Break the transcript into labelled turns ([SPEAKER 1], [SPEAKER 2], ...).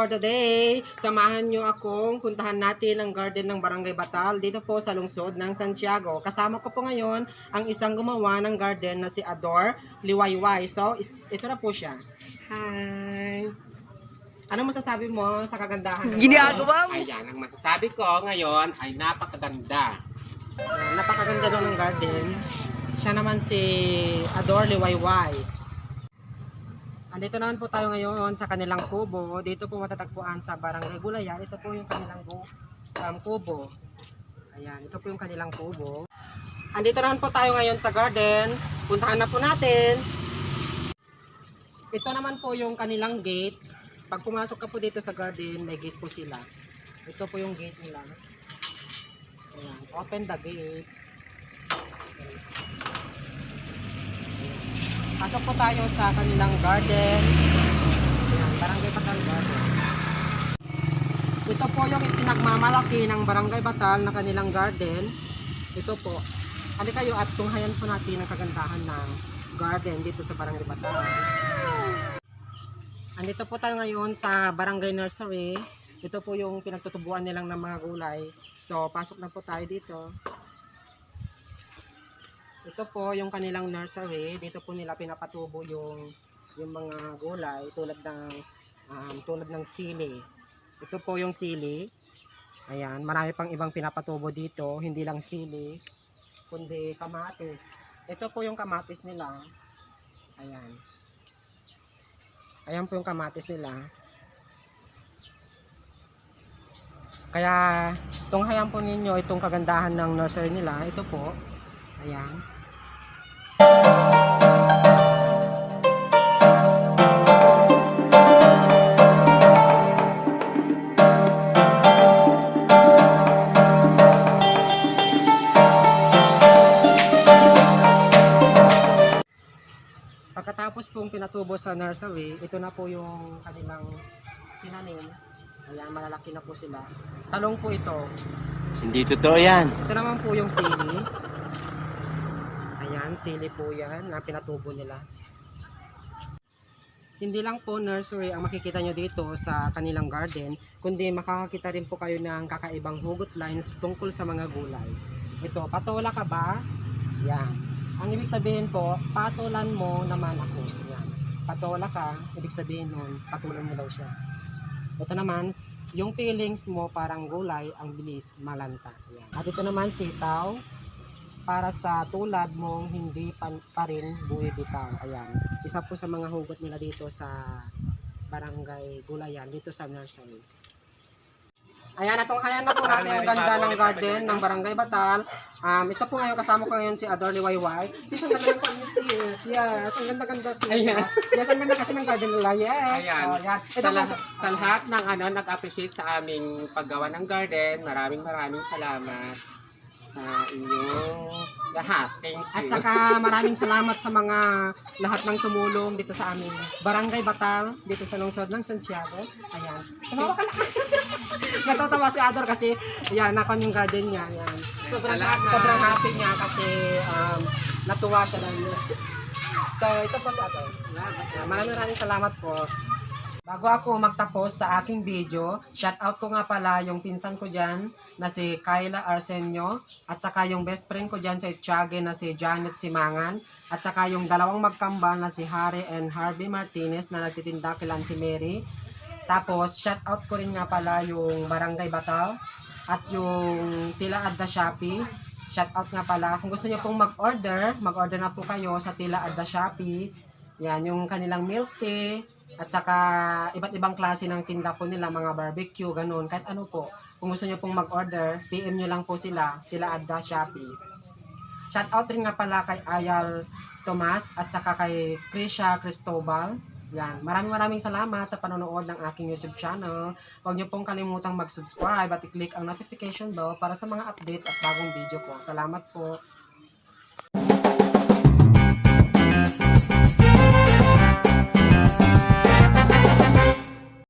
[SPEAKER 1] for today. Samahan nyo akong puntahan natin ang garden ng Barangay Batal dito po sa lungsod ng Santiago. Kasama ko po ngayon ang isang gumawa ng garden na si Ador Liwayway. So, ito na po siya. Hi! Ano masasabi mo sa kagandahan ng
[SPEAKER 2] Ginagawa mo?
[SPEAKER 3] Ayan, ang masasabi ko ngayon ay napakaganda.
[SPEAKER 1] Napakaganda doon ng garden. Siya naman si Ador Liwayway. Andito naman po tayo ngayon sa kanilang kubo. Dito po matatagpuan sa Barangay Gulayan. Ito po yung kanilang kubo. Ayan, ito po yung kanilang kubo. Andito naman po tayo ngayon sa garden. Puntahan na po natin. Ito naman po yung kanilang gate. Pag pumasok ka po dito sa garden, may gate po sila. Ito po yung gate nila. Ayan, open the gate. Pasok po tayo sa kanilang garden. Ayan, Barangay Batal Garden. Ito po yung pinagmamalaki ng Barangay Batal na kanilang garden. Ito po. Halika kayo at tunghayan po natin ang kagandahan ng garden dito sa Barangay Batal. Andito po tayo ngayon sa Barangay Nursery. Ito po yung pinagtutubuan nilang ng mga gulay. So, pasok na po tayo dito. Ito po yung kanilang nursery. Dito po nila pinapatubo yung mga gulay tulad ng sili. Ito po yung sili. Ayan, marami pang ibang pinapatubo dito, hindi lang sili, kundi kamatis. Ito po yung kamatis nila. Ayan. Ayan po yung kamatis nila. Kaya tunghayan po ninyo itong kagandahan ng nursery nila. Ito po. Ayan. Pagkatapos pong pinatubo sa nursery, ito na po yung kanilang tinanim. Ayan, malalaki na po sila. Talong po ito.
[SPEAKER 3] Hindi totoo yan.
[SPEAKER 1] Ito naman po yung sili. Ayan, sili po yan na pinatubo nila. Hindi lang po nursery ang makikita nyo dito sa kanilang garden, kundi makakakita rin po kayo ng kakaibang hugot lines tungkol sa mga gulay. Ito, patola ka ba? Yan. Ang ibig sabihin po, patulan mo naman ako. Yan. Patola ka, ibig sabihin nun, patulan mo daw siya. Ito naman, yung feelings mo parang gulay, ang bilis, malanta. Yan. At ito naman, sitaw. Para sa tulad mong hindi pa rin buhay bitaw. Ayan. Isa po sa mga hugot nila dito sa Barangay Gulayan, dito sa nursery. Ayan, natunghayan na po natin ang ganda ng garden ng Barangay Batal. Ito po ngayon, kasama ko ngayon si Ador Liwayway. Sis, ang ganda ng sis. Yes, ang ganda-ganda sis.
[SPEAKER 3] Ayan.
[SPEAKER 1] Yes, ang ganda kasi ng garden nila. Yes.
[SPEAKER 3] Ayan.
[SPEAKER 1] Oh, yan. Ito
[SPEAKER 3] Sa lahat ng nag-appreciate sa aming paggawa ng garden, maraming salamat sa inyong lahat. Thank you.
[SPEAKER 1] At saka maraming salamat sa mga lahat ng tumulong dito sa aming Barangay Batal, dito sa lungsod ng Santiago. Ayan. Tumawa ka na. Natatawa si Ador kasi yan, nakon yung garden niya. Ayan. Sobrang happy niya kasi natuwa siya lang. So, ito po si Ador. Maraming salamat po. Bago ako magtapos sa aking video, shoutout ko nga pala yung pinsan ko dyan na si Kyla Arsenio at saka yung best friend ko dyan sa Itiague na si Janet Simangan at saka yung dalawang magkambal na si Harry and Harvey Martinez na nagtitinda kay Auntie Mary. Tapos shoutout ko rin nga pala yung Barangay Batal at yung Tila Adda Shopee. Shoutout nga pala. Kung gusto niyo pong mag-order na po kayo sa Tila Adda Shopee. Yan, yung kanilang milk tea, at saka iba't ibang klase ng tinda po nila, mga barbecue, ganun, kahit ano po. Kung gusto nyo pong mag-order, PM nyo lang po sila, Tila Adda Shopee. Shoutout rin nga pala kay Ayal Tomas at saka kay Krisha Cristobal. Yan, maraming salamat sa panonood ng aking YouTube channel. Huwag nyo pong kalimutang mag-subscribe at i-click ang notification bell para sa mga updates at bagong video ko. Salamat po.